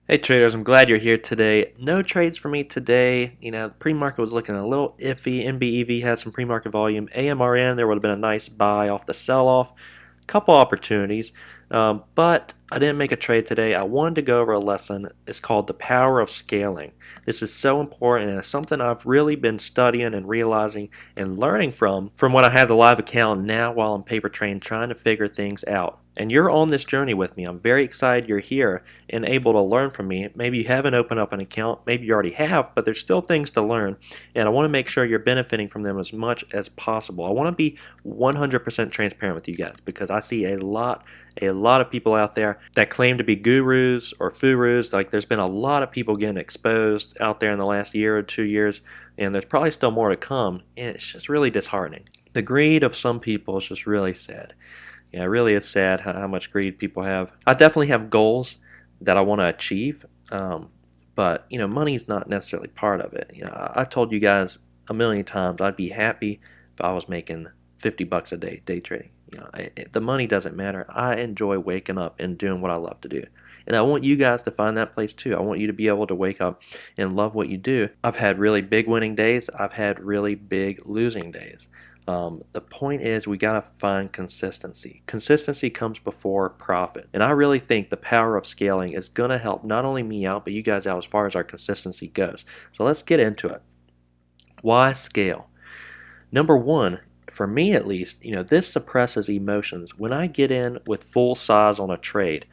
Hey traders, I'm glad you're here today. No trades for me today. The pre-market was looking a little iffy. NBEV had some pre-market volume. AMRN, there would have been a nice buy off the sell-off. Couple opportunities, but I didn't make a trade today. I wanted to go over a lesson. It's called the power of scaling. This is so important, and it's something I've really been studying and realizing and learning from when I had the live account now while I'm paper trained trying to figure things out. And you're on this journey with me. I'm very excited you're here and able to learn from me. Maybe you haven't opened up an account, maybe you already have, but there's still things to learn, and I want to make sure you're benefiting from them as much as possible. I want to be 100% transparent with you guys because I see a lot of people out there that claim to be gurus or furus. Like, there's been a lot of people getting exposed out there in the last year or 2 years, and there's probably still more to come, and it's just really disheartening. The greed of some people is just really sad. Yeah, it really is sad how much greed people have. I definitely have goals that I want to achieve, but money's not necessarily part of it. I've told you guys a million times I'd be happy if I was making $50 a day trading. The money doesn't matter. I enjoy waking up and doing what I love to do, and I want you guys to find that place too. I want you to be able to wake up and love what you do. I've had really big winning days. I've had really big losing days. The point is we got to find consistency. Consistency comes before profit. And I really think the power of scaling is going to help not only me out, but you guys out as far as our consistency goes. So let's get into it. Why scale? Number one, for me at least, this suppresses emotions. When I get in with full size on a trade,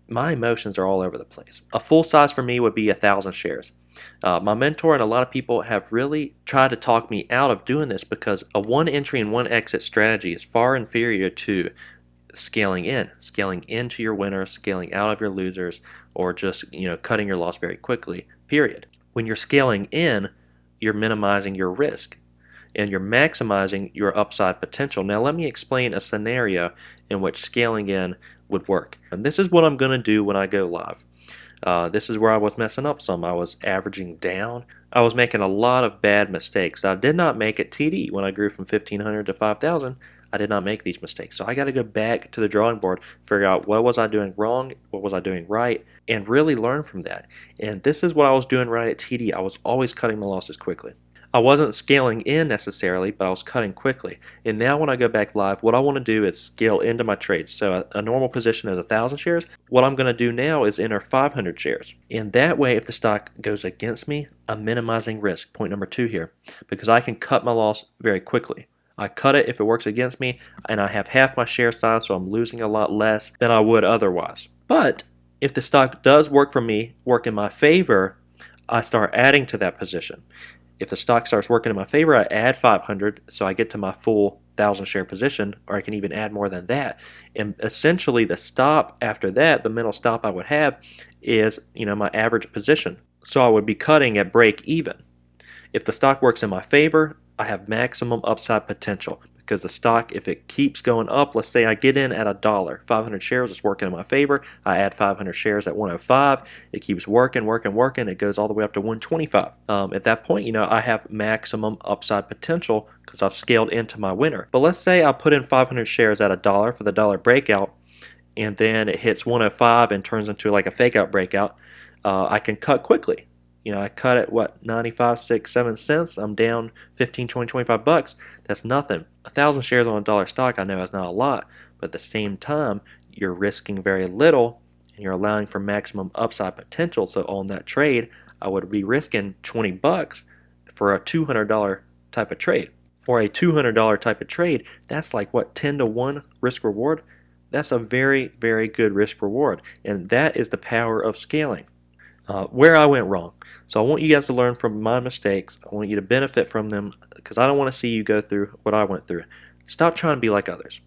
my emotions are all over the place. A full size for me would be 1,000 shares. My mentor and a lot of people have really tried to talk me out of doing this because a one entry and one exit strategy is far inferior to scaling into your winners, scaling out of your losers, or just cutting your loss very quickly, period. When you're scaling in, you're minimizing your risk and you're maximizing your upside potential. Now let me explain a scenario in which scaling in would work. And this is what I'm going to do when I go live. This is where I was messing up some. I was averaging down. I was making a lot of bad mistakes. I did not make it TD when I grew from 1,500 to 5,000. I did not make these mistakes. So I got to go back to the drawing board, figure out what was I doing wrong, what was I doing right, and really learn from that. And this is what I was doing right at TD. I was always cutting my losses quickly. I wasn't scaling in necessarily, but I was cutting quickly. And now when I go back live, what I want to do is scale into my trades. So a normal position is 1,000 shares. What I'm going to do now is enter 500 shares. And that way, if the stock goes against me, I'm minimizing risk. Point number two here, because I can cut my loss very quickly. I cut it if it works against me, and I have half my share size, so I'm losing a lot less than I would otherwise. But if the stock does work for me, work in my favor, I start adding to that position. If the stock starts working in my favor, I add 500 so I get to my full 1,000 share position, or I can even add more than that. And essentially the stop after that, the mental stop I would have is, my average position. So I would be cutting at break even. If the stock works in my favor, I have maximum upside potential because the stock, if it keeps going up, let's say I get in at $1, 500 shares is working in my favor. I add 500 shares at 105. It keeps working. It goes all the way up to 125. At that point, I have maximum upside potential because I've scaled into my winner. But let's say I put in 500 shares at $1 for the dollar breakout, and then it hits 105 and turns into like a fake out breakout. I can cut quickly. I cut at 95, 6, 7 cents. I'm down 15, 20, 25 bucks. That's nothing. 1,000 shares on a dollar stock, I know is not a lot, but at the same time, you're risking very little and you're allowing for maximum upside potential. So on that trade, I would be risking 20 bucks for a $200 type of trade. For a $200 type of trade, that's like 10 to 1 risk reward. That's a very, very good risk reward, and that is the power of scaling. Where I went wrong. So I want you guys to learn from my mistakes. I want you to benefit from them because I don't want to see you go through what I went through. Stop trying to be like others.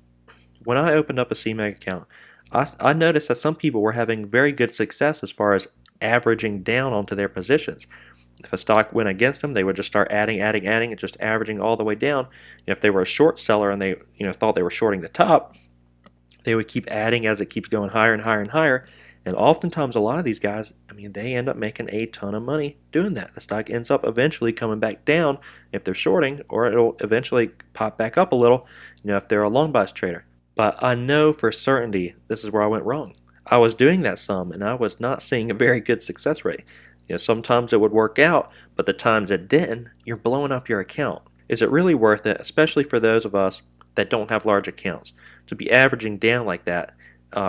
When I opened up a CMAG account, I noticed that some people were having very good success as far as averaging down onto their positions. If a stock went against them, they would just start adding, and just averaging all the way down. If they were a short seller and they thought they were shorting the top, they would keep adding as it keeps going higher and higher and higher. And oftentimes, a lot of these guys, they end up making a ton of money doing that. The stock ends up eventually coming back down if they're shorting, or it'll eventually pop back up a little, if they're a long bias trader. But I know for certainty this is where I went wrong. I was doing that some, and I was not seeing a very good success rate. Sometimes it would work out, but the times it didn't, you're blowing up your account. Is it really worth it, especially for those of us that don't have large accounts, to be averaging down like that,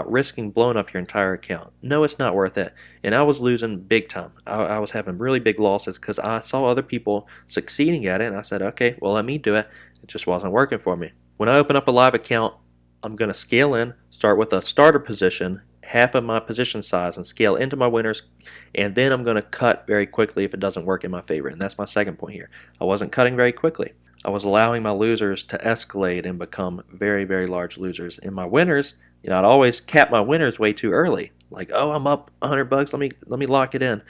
risking blowing up your entire account? No, it's not worth it. And I was losing big time. I was having really big losses because I saw other people succeeding at it, and I said, okay, well, let me do it. It just wasn't working for me. When I open up a live account, I'm going to scale in, start with a starter position, half of my position size, and scale into my winners, and then I'm going to cut very quickly if it doesn't work in my favor. And that's my second point here. I wasn't cutting very quickly. I was allowing my losers to escalate and become very, very large losers. In my winners, I'd always cap my winners way too early. Like, oh, I'm up $100, let me lock it in.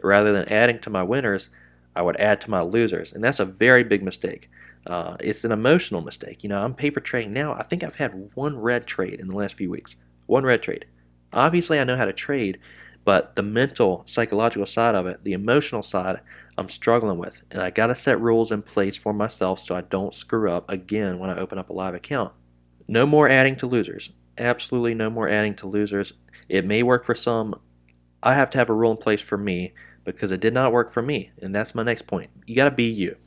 Rather than adding to my winners, I would add to my losers, and that's a very big mistake. It's an emotional mistake. I'm paper trading now. I think I've had one red trade in the last few weeks. One red trade. Obviously, I know how to trade, but the mental, psychological side of it, the emotional side, I'm struggling with. And I got to set rules in place for myself so I don't screw up again when I open up a live account. No more adding to losers. Absolutely no more adding to losers. It may work for some. I have to have a rule in place for me because it did not work for me. And that's my next point. You got to be you.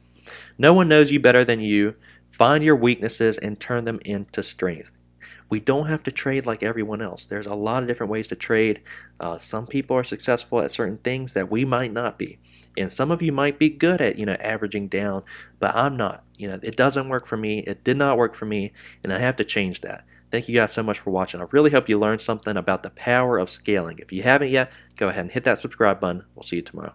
No one knows you better than you. Find your weaknesses and turn them into strength. We don't have to trade like everyone else. There's a lot of different ways to trade. Some people are successful at certain things that we might not be. And some of you might be good at, averaging down, but I'm not. It doesn't work for me. It did not work for me, and I have to change that. Thank you guys so much for watching. I really hope you learned something about the power of scaling. If you haven't yet, go ahead and hit that subscribe button. We'll see you tomorrow.